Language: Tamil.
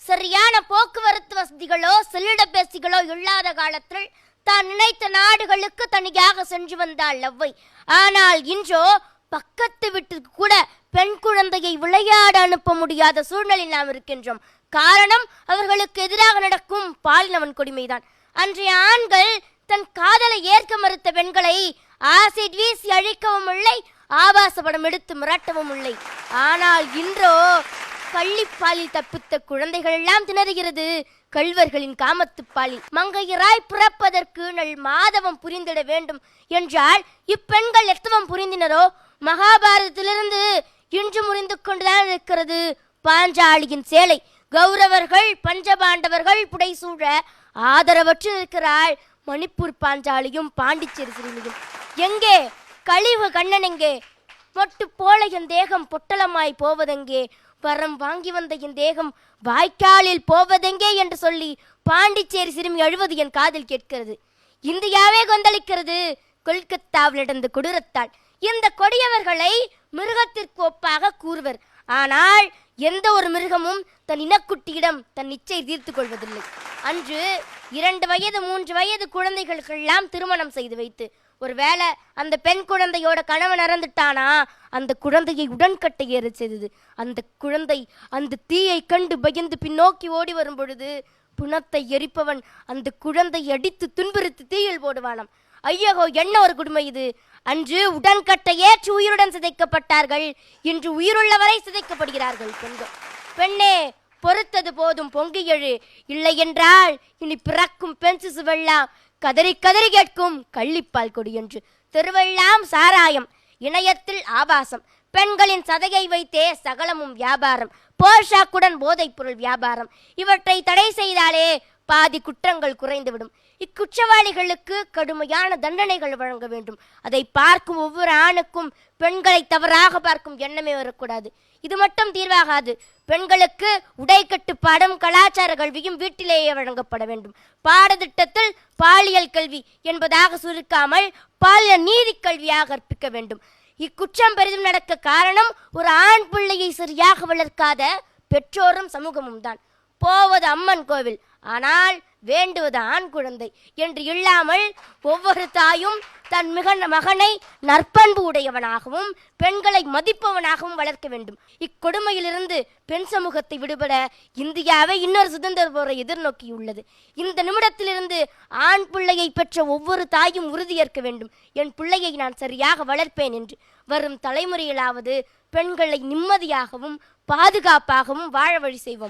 சரியான போக்குவரத்து வசதிகளோ செல்லிடப்பேசிகளோ இல்லாத காலத்தில் தான் நினைத்த நாடுகளுக்கு தனியாக சென்று வந்தாள் லவ்வை. ஆனால் இன்றோ பக்கத்து வீட்டுக்கு கூட பெண் குழந்தையை விளையாட அனுப்ப முடியாத சூழ்நிலையில் நாம் இருக்கின்றோம். காரணம் அவர்களுக்கு எதிராக நடக்கும் பாலினவன் கொடுமைதான். அன்றைய ஆண்கள் தன் காதலை ஏற்க மறுத்த பெண்களை ஆசிட் வீசி அழிக்கவும் இல்லை, ஆபாச படம் எடுத்து மிரட்டவும் இல்லை. ஆனால் இன்றோ கள்ளிப்பாலில் தப்பித்த குழந்தைகள் எல்லாம் திணறுகிறது கள்வர்களின் காமத்துப்பாலில். மங்கையராய் பிறப்பதற்கு நல் மாதவம் புரிந்திட வேண்டும் என்றால் இப்பெண்கள் எத்தவம் புரிந்தினரோ மகாபாரதத்திலிருந்து இன்று முறிந்து கொண்டுதான் இருக்கிறது பாஞ்சாலியின் சேலை. கௌரவர்கள் பஞ்சபாண்டவர்கள் புடைசூழ ஆதரவற்று இருக்கிறாள் மணிப்பூர் பாஞ்சாலியும் பாண்டிச்சேரி சிறுமியும். எங்கே கழிவு கண்ணன் எங்கே? மொட்டு போல என் தேகம் பொட்டலமாய் போவதெங்கே? வரம் வாங்கி வந்த என் தேகம் வாய்க்காலில் போவதெங்கே என்று சொல்லி பாண்டிச்சேரி சிறுமி அழுவது என் காதில் கேட்கிறது. இந்தியாவே கொந்தளிக்கிறது கொல்கத்தாவில் நடந்த கொடூரத்தால். இந்த கொடியவர்களை மிருகத்திற்கு ஒப்பாக கூறுவர். ஆனால் எந்த ஒரு மிருகமும் தன் இனக்குட்டியிடம் தன் இச்சை தீர்த்து கொள்வதில்லை. அன்று 2 வயது 3 வயது குழந்தைகளுக்கெல்லாம் திருமணம் செய்து வைத்து ஒருவேளை அந்த பெண் குழந்தையோட கணவன் இறந்துட்டானா அந்த குழந்தையை உடன்கட்டை ஏற செய்தது. அந்த குழந்தை அந்த தீயை கண்டு பயந்து பின்னோக்கி ஓடி வரும் பொழுது புணத்தை எரிப்பவன் அந்த குழந்தை அடித்து துன்புறுத்தி தீயில் போடுவானாம். ஐயோ, என்ன ஒரு கொடுமை இது! அன்று உடன்கட்டை ஏற்று உயிருடன் சிதைக்கப்பட்டார்கள், இன்று உயிருள்ளவரை சிதைக்கப்படுகிறார்கள் பெண்கள். பெண்ணே, பொறுத்தது போதும் பொங்கி எழு, இல்லை என்றால் இனி பிறக்கும் பெண் சிசுவெல்லாம் கதறி கதறி கேட்கும் கள்ளிப்பால் கொடி என்று. திருவெல்லாம் சாராயம், இணையத்தில் ஆபாசம், பெண்களின் சதையை வைத்தே சகலமும் வியாபாரம், போஷாக்குடன் போதைப் பொருள் வியாபாரம். இவற்றை தடை செய்தாலே பாதி குற்றங்கள் குறைந்துவிடும். இக்குற்றவாளிகளுக்கு கடுமையான தண்டனைகள் வழங்க வேண்டும். அதை பார்க்கும் ஒவ்வொரு ஆணுக்கும் பெண்களை தவறாக பார்க்கும் எண்ணமே வரக்கூடாது. இது மட்டும் தீர்வாகாது. பெண்களுக்கு உடை கட்டுப்பாடும் கலாச்சார கல்வியும் வீட்டிலேயே வழங்கப்பட வேண்டும். பாடத்திட்டத்தில் பாலியல் கல்வி என்பதாக சுருக்காமல் பாலியல் நீதி கல்வியாக கற்பிக்க வேண்டும். இக்குற்றம் பெரிதும் நடக்க காரணம் ஒரு ஆண் பிள்ளையை சரியாக வளர்க்காத பெற்றோரும் சமூகமும் தான். போவது அம்மன் கோவில், ஆனால் வேண்டுவது ஆண் குழந்தை என்று இல்லாமல் ஒவ்வொரு தாயும் தன் மகனை நற்பண்பு உடையவனாகவும் பெண்களை மதிப்பவனாகவும் வளர்க்க வேண்டும். இக்கொடுமையிலிருந்து பெண் சமூகத்தை விடுபட இந்தியாவை இன்னொரு சுதந்திர போரை எதிர்நோக்கியுள்ளது. இந்த நிமிடத்திலிருந்து ஆண் பிள்ளையை பெற்ற ஒவ்வொரு தாயும் உறுதியேற்க வேண்டும், என் பிள்ளையை நான் சரியாக வளர்ப்பேன் என்று. வரும் தலைமுறையிலாவது பெண்களை நிம்மதியாகவும் பாதுகாப்பாகவும் வாழ வழி செய்வோம்.